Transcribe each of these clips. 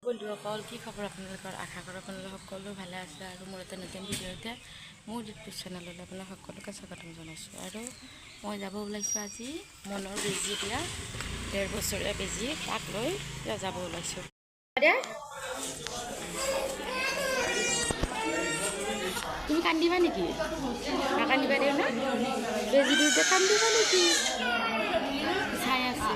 বন্ধুসকল কি খবৰ আপোনালোকৰ আশা কৰোঁ আপোনালোক সকলো ভালে আছে আৰু মোৰ এটা নতুন ভিডিঅ'তে মোৰ ইউটিউব চেনেললৈ আপোনাক সকলোকে স্বাগতম জনাইছোঁ আৰু মই যাব ওলাইছোঁ আজি মনৰ বেজী দিয়া 1.5 বছৰীয়া বেজী তাক লৈ যাব ওলাইছোঁ তুমি কান্দিবা নেকি নাকান্দিবা দেও না বেজী দিওঁতে কান্দিবা নেকি চাই আছে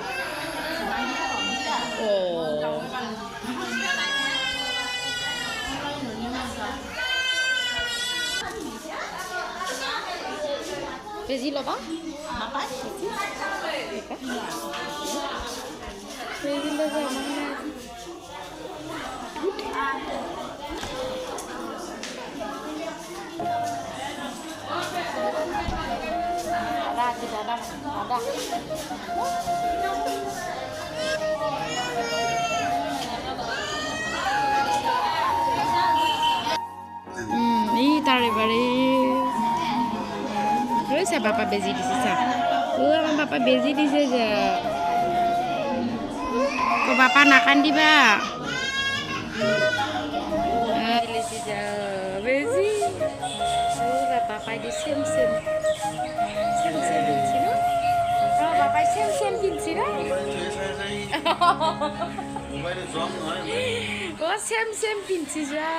বেজি ল'বা বেজি লৈ যাওঁ দাদা এই তার এবারে রয়েছে বাপা বেজি দিছে চা ও আমার বাপা বেজি দিছে যে তো বাপা না কান্দিবা বেজি বাপা the same same same same কিনছি না বাপা সেম সেম কিনছি না ও সেম সেম কিনছি যা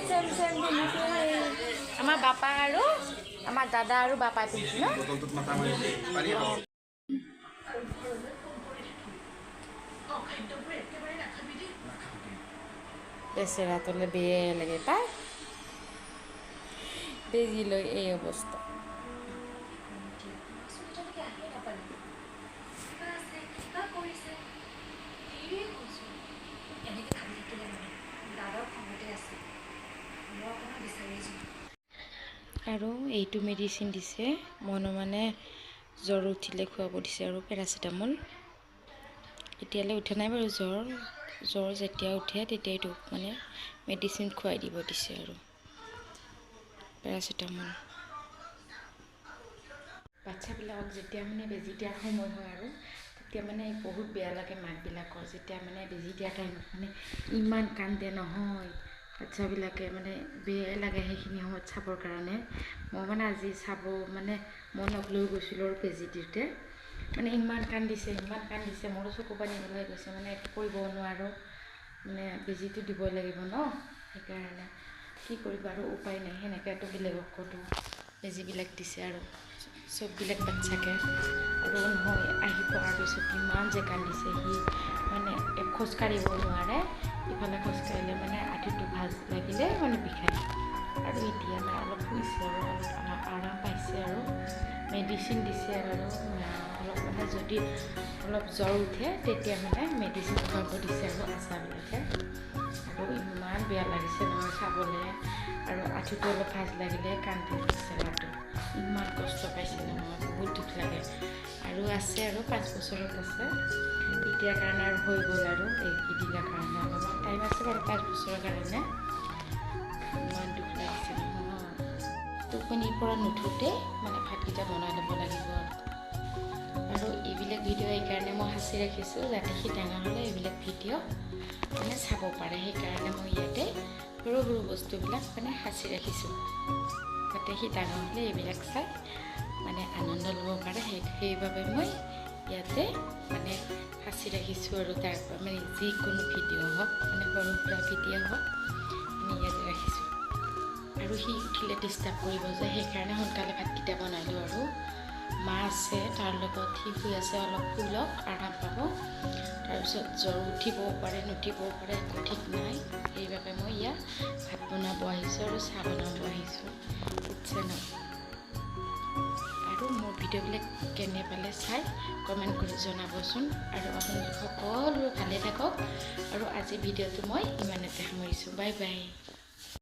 সেম সেম কিনছি আমার বাপা আৰু আমাৰ দাদা আৰু বাপা কিনছি না বেচেৰা তোলে বিয়ে লাগে তাই বেজি লৈ এই অৱস্থা আৰু এইটো মেডিচিন দিছে মনো মানে জ্বৰ উঠিলে খুৱাব দিছে আৰু পেৰাচিটামল এতিয়ালৈ উঠা নাই বাৰু জ্বৰ যেতিয়া উঠে তেতিয়া এইটো মানে মেডিচিন খুৱাই দিব দিছে আৰু পেৰাচিটামল বাচ্চাবিলাকক যেতিয়া মানে বেজি দিয়াৰ সময় হয় আৰু তেতিয়া মানে বহুত বেয়া লাগে মাকবিলাকৰ যেতিয়া মানে বেজি দিয়া টাইমত মানে ইমান কান্দে নহয় বাচ্চাবিলাকে মানে বেয়াই লাগে সেইখিনি সময়ত চাবৰ কাৰণে মই মানে আজি চাব মানে মনক লৈ গৈছিলোঁ আৰু বেজি দিওঁতে মানে ইমান কান্দিছে মোৰো চকু পানী ওলাই গৈছে মানে একো কৰিব নোৱাৰোঁ মানে বেজিটো দিবই লাগিব ন সেইকাৰণে কি কৰিব আৰু উপায় নাই সেনেকৈতো বেলেগকতো বেজিবিলাক দিছে আৰু চববিলাক বাচ্চাকে আৰু নহয় আহি পোৱাৰ পিছত ইমান যে কান্দিছে সি মানে খোজ কাঢ়িব নোৱাৰে ইফালে খোজ কাঢ়িলে মানে আঁঠুটো ভাজ লাগিলে মানে বিষায় আৰু এতিয়া মানে অলপ শুইছে আৰু অলপ আৰাম পাইছে আৰু মেডিচিন দিছে আৰু অলপ মানে যদি অলপ জ্বৰ উঠে তেতিয়া মানে মেডিচিন খুৱাব দিছে আৰু আশাবিলাকে আৰু ইমান বেয়া লাগিছে নহয় চাবলৈ আৰু আঁঠুটো অলপ ভাজ লাগিলে কান্দি দিছে ল'ৰাটো ইমান কষ্ট পাইছে নহয় বহুত দুখ লাগে আৰু আছে আৰু 5 বছৰত আছে এতিয়াৰ কাৰণে আৰু হৈ গ'ল আৰু এইকেইদিনৰ কাৰণে অলপমান টাইম আছে বাৰু 5 বছৰৰ কাৰণে ইমান দুখ লাগিছে নহয় টোপনিৰ পৰা নুঠোঁতে মানে ভাতকেইটা বনাই ল'ব লাগিব আৰু এইবিলাক ভিডিঅ' এইকাৰণে মই সাঁচি ৰাখিছোঁ যাতে সি ডাঙৰ হ'লে এইবিলাক ভিডিঅ' মানে চাব পাৰে সেইকাৰণে মই ইয়াতে সৰু সৰু বস্তুবিলাক মানে সাঁচি ৰাখিছোঁ যাতে সি ডাঙৰ হ'লে এইবিলাক চাই মানে আনন্দ ল'ব পাৰে সেইবাবে মই ইয়াতে মানে সাঁচি ৰাখিছোঁ আৰু তাৰ পৰা মানে যিকোনো ভিডিঅ' হওক মানে সৰু সুৰা ভিডিঅ' হওক আমি ইয়াতে ৰাখিছোঁ আৰু সি উঠিলে ডিষ্টাৰ্ব কৰিব যে সেইকাৰণে সোনকালে ভাতকেইটা বনালোঁ আৰু মা আছে তাৰ লগত সি শুই আছে অলপ শুই লওক আৰাম পাব তাৰপিছত জ্বৰ উঠিবও পাৰে নুঠিবও পাৰে একো ঠিক নাই সেইবাবে মই ইয়াত ভাত বনাব আহিছোঁ আৰু চাহ বনাব আহিছোঁ বুজিছে ন আৰু মোৰ ভিডিঅ'বিলাক কেনে পালে চাই কমেণ্ট কৰি জনাবচোন আৰু আপোনালোক সকলো ভালে থাকক আৰু আজি ভিডিঅ'টো মই ইমানতে সামৰিছোঁ বাই বাই